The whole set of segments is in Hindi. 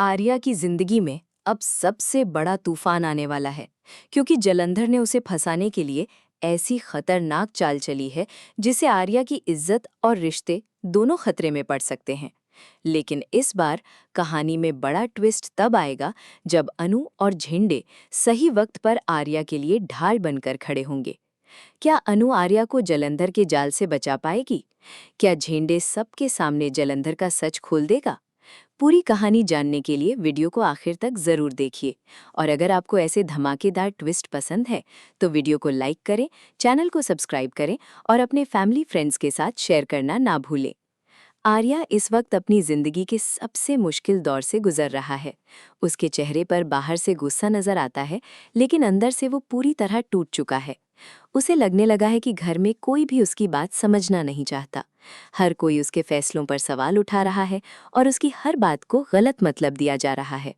आर्या की जिंदगी में अब सबसे बड़ा तूफान आने वाला है, क्योंकि जलंधर ने उसे फंसाने के लिए ऐसी खतरनाक चाल चली है जिससे आर्या की इज्जत और रिश्ते दोनों खतरे में पड़ सकते हैं। लेकिन इस बार कहानी में बड़ा ट्विस्ट तब आएगा जब अनु और झेंडे सही वक्त पर आर्या के लिए ढाल बनकर खड़े होंगे। क्या अनु आर्या को जलंधर के जाल से बचा पाएगी? क्या झेंडे सबके सामने जलंधर का सच खोल देगा? पूरी कहानी जानने के लिए वीडियो को आखिर तक जरूर देखिए। और अगर आपको ऐसे धमाकेदार ट्विस्ट पसंद है तो वीडियो को लाइक करें, चैनल को सब्सक्राइब करें और अपने फैमिली फ्रेंड्स के साथ शेयर करना ना भूलें। आर्या इस वक्त अपनी जिंदगी के सबसे मुश्किल दौर से गुजर रहा है। उसके चेहरे पर बाहर से गुस्सा नजर आता है, लेकिन अंदर से वो पूरी तरह टूट चुका है। उसे लगने लगा है कि घर में कोई भी उसकी बात समझना नहीं चाहता। हर कोई उसके फैसलों पर सवाल उठा रहा है और उसकी हर बात को गलत मतलब दिया जा रहा है।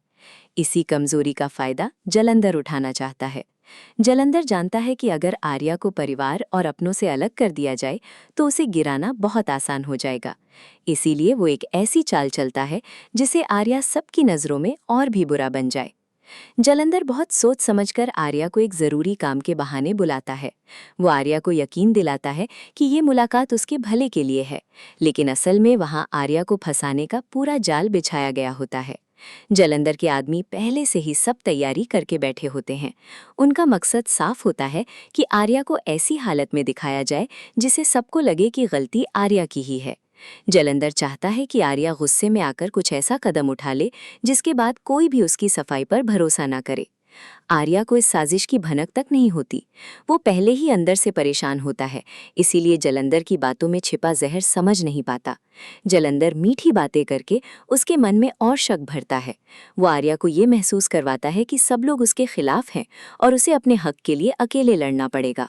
इसी कमजोरी का फायदा जलंधर उठाना चाहता है। जलंधर जानता है कि अगर आर्या को परिवार और अपनों से अलग कर दिया जाए तो उसे गिराना बहुत आसान हो जाएगा। इसीलिए वो एक ऐसी चाल चलता है जिसे आर्या सबकी नजरों में और भी बुरा बन जाए। जलंधर बहुत सोच समझकर आर्या को एक जरूरी काम के बहाने बुलाता है। वो आर्या को यकीन दिलाता है कि ये मुलाकात उसके भले के लिए है, लेकिन असल में वहां आर्या को फंसाने का पूरा जाल बिछाया गया होता है। जलंधर के आदमी पहले से ही सब तैयारी करके बैठे होते हैं। उनका मकसद साफ होता है कि आर्या को ऐसी हालत में दिखाया जाए जिसे सबको लगे कि गलती आर्या की ही है। जलंधर चाहता है कि आर्या गुस्से में आकर कुछ ऐसा कदम उठा ले जिसके बाद कोई भी उसकी सफाई पर भरोसा ना करे। आर्या को इस साजिश की भनक तक नहीं होती। वो पहले ही अंदर से परेशान होता है, इसीलिए जलंधर की बातों में छिपा जहर समझ नहीं पाता। जलंधर मीठी बातें करके उसके मन में और शक भरता है। वो आर्या को ये महसूस करवाता है कि सब लोग उसके खिलाफ हैं और उसे अपने हक के लिए अकेले लड़ना पड़ेगा।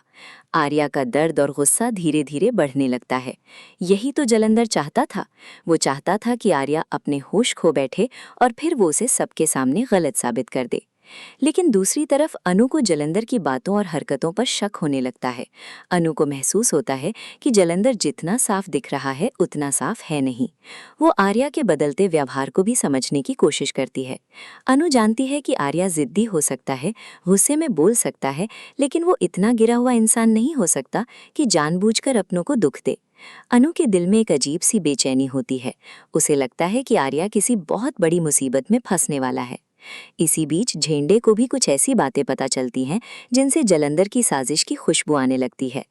आर्या का दर्द और गुस्सा धीरे धीरे बढ़ने लगता है। यही तो जलंधर चाहता था। वो चाहता था कि आर्या अपने होश खो बैठे और फिर वो उसे सबके सामने गलत साबित कर दे। लेकिन दूसरी तरफ अनु को जलंधर की बातों और हरकतों पर शक होने लगता है। अनु को महसूस होता है कि जलंधर जितना साफ दिख रहा है उतना साफ है नहीं। वो आर्या के बदलते व्यवहार को भी समझने की कोशिश करती है। अनु जानती है कि आर्या जिद्दी हो सकता है, गुस्से में बोल सकता है, लेकिन वो इतना गिरा हुआ इंसान नहीं हो सकता कि जानबूझकर अपनों को दुख दे। अनु के दिल में एक अजीब सी बेचैनी होती है। उसे लगता है कि आर्या किसी बहुत बड़ी मुसीबत में फंसने वाला है। इसी बीच झेंडे को भी कुछ ऐसी बातें पता चलती हैं जिनसे जलंधर की साजिश की खुशबू आने लगती है।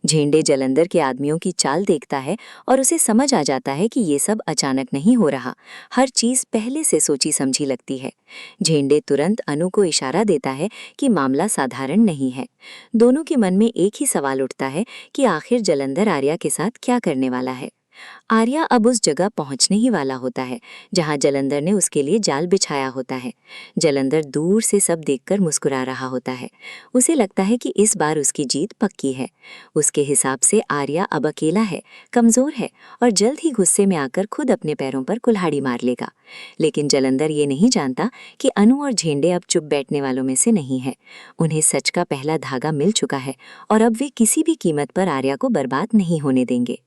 झेंडे जलंधर के आदमियों की चाल देखता है और उसे समझ आ जाता है कि ये सब अचानक नहीं हो रहा, हर चीज पहले से सोची समझी लगती है। झेंडे तुरंत अनु को इशारा देता है कि मामला साधारण नहीं है। दोनों के मन में एक ही सवाल उठता है कि आखिर जलंधर आर्या के साथ क्या करने वाला है। आर्या अब उस जगह पहुंचने ही वाला होता है जहां जलंधर ने उसके लिए जाल बिछाया होता है। जलंधर दूर से सब देखकर मुस्कुरा रहा होता है। उसे लगता है कि इस बार उसकी जीत पक्की है। उसके हिसाब से आर्या अब अकेला है, कमजोर है और जल्द ही गुस्से में आकर खुद अपने पैरों पर कुल्हाड़ी मार लेगा। लेकिन जलंधर ये नहीं जानता कि अनु और झेंडे अब चुप बैठने वालों में से नहीं है। उन्हें सच का पहला धागा मिल चुका है और अब वे किसी भी कीमत पर आर्या को बर्बाद नहीं होने देंगे।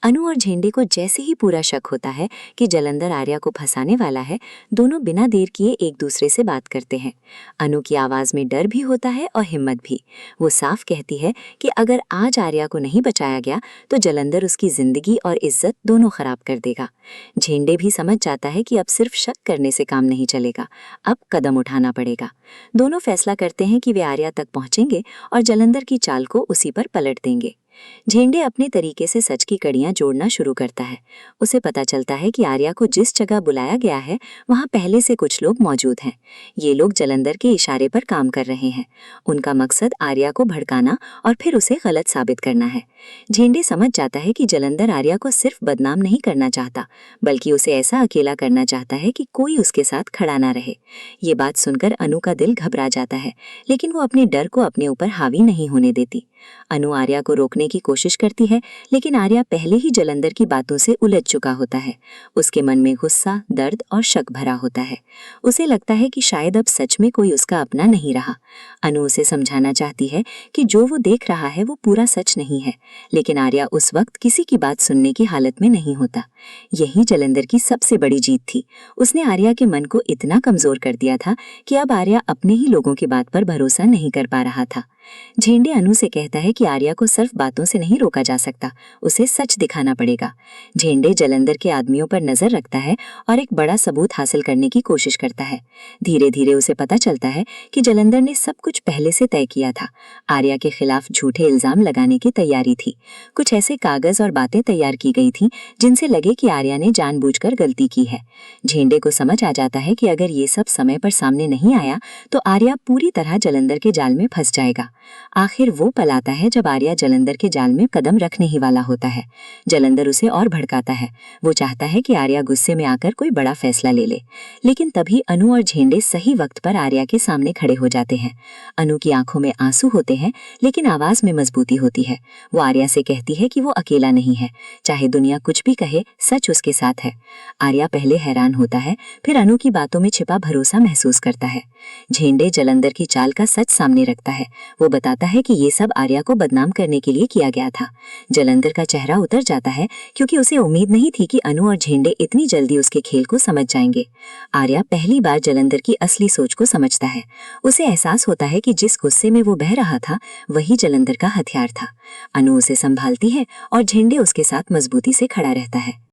अनु और झेंडे को जैसे ही पूरा शक होता है कि जलंधर आर्या को फंसाने वाला है, दोनों बिना देर किए एक दूसरे से बात करते हैं। अनु की आवाज में डर भी होता है और हिम्मत भी। वो साफ कहती है कि अगर आज आर्या को नहीं बचाया गया तो जलंधर उसकी जिंदगी और इज्जत दोनों खराब कर देगा। झेंडे भी समझ जाता है कि अब सिर्फ शक करने से काम नहीं चलेगा, अब कदम उठाना पड़ेगा। दोनों फैसला करते हैं कि वे आर्या तक पहुंचेंगे और जलंधर की चाल को उसी पर पलट देंगे। झेंडे अपने तरीके से सच की कड़ियां जोड़ना शुरू करता है। उसे पता चलता है कि आर्या को जिस जगह बुलाया गया है वहां पहले से कुछ लोग मौजूद हैं। ये लोग जलंधर के इशारे पर काम कर रहे हैं। उनका मकसद आर्या को भड़काना और फिर उसे गलत साबित करना है। झेंडे समझ जाता है कि जलंधर आर्या को सिर्फ बदनाम नहीं करना चाहता, बल्कि उसे ऐसा अकेला करना चाहता है कि कोई उसके साथ खड़ा ना रहे। ये बात सुनकर अनु का दिल घबरा जाता है, लेकिन वो अपने डर को अपने ऊपर हावी नहीं होने देती। अनु आर्या को रोकने की कोशिश करती है, लेकिन आर्या पहले ही जलंधर की बातों से उलझ चुका होता है। उसके मन में गुस्सा, दर्द और शक भरा होता है। उसे लगता है कि शायद अब सच में कोई उसका अपना नहीं रहा। अनु उसे समझाना चाहती है कि जो वो देख रहा है वो पूरा सच नहीं है, लेकिन आर्या उस वक्त किसी की बात सुनने की हालत में नहीं होता। यही जलंधर की सबसे बड़ी जीत थी। उसने आर्या के मन को इतना कमजोर कर दिया था कि अब आर्या अपने ही लोगों की बात पर भरोसा नहीं कर पा रहा था। झेंडे अनु से कहता है कि आर्या को सिर्फ बातों से नहीं रोका जा सकता, उसे सच दिखाना पड़ेगा। झेंडे जलंधर के आदमियों पर नजर रखता है और एक बड़ा सबूत हासिल करने की कोशिश करता है। धीरे धीरे उसे पता चलता है कि जलंधर ने सब कुछ पहले से तय किया था। आर्या के खिलाफ झूठे इल्जाम लगाने की तैयारी थी। कुछ ऐसे कागज और बातें तैयार की गई थी जिनसे लगे कि आर्या ने जानबूझकर गलती की है। झेंडे को समझ आ जाता है कि अगर ये सब समय पर सामने नहीं आया तो आर्या पूरी तरह जलंधर के जाल में फंस जाएगा। आखिर वो पल आता है जब आर्या जलंधर के जाल में कदम रखने ही वाला होता है। जलंधर उसे और भड़काता है। वो चाहता है कि आर्या गुस्से में आकर कोई बड़ा फैसला ले ले, लेकिन तभी अनु और झेंडे सही वक्त पर आर्या के सामने खड़े हो जाते हैं। अनु की आंखों में आंसू होते हैं, लेकिन आवाज में मजबूती होती है। वो आर्या से कहती है कि वो अकेला नहीं है, चाहे दुनिया कुछ भी कहे, सच उसके साथ है। आर्या पहले हैरान होता है, फिर अनु की बातों में छिपा भरोसा महसूस करता है। झेंडे जलंधर की चाल का सच सामने रखता है। वो बताता है कि ये सब आर्या को बदनाम करने के लिए किया गया था। जलंधर का चेहरा उतर जाता है, क्योंकि उसे उम्मीद नहीं थी कि अनु और झेंडे इतनी जल्दी उसके खेल को समझ जाएंगे। आर्या पहली बार जलंधर की असली सोच को समझता है। उसे एहसास होता है कि जिस गुस्से में वो बह रहा था वही जलंधर का हथियार था। अनु उसे संभालती है और झेंडे उसके साथ मजबूती से खड़ा रहता है।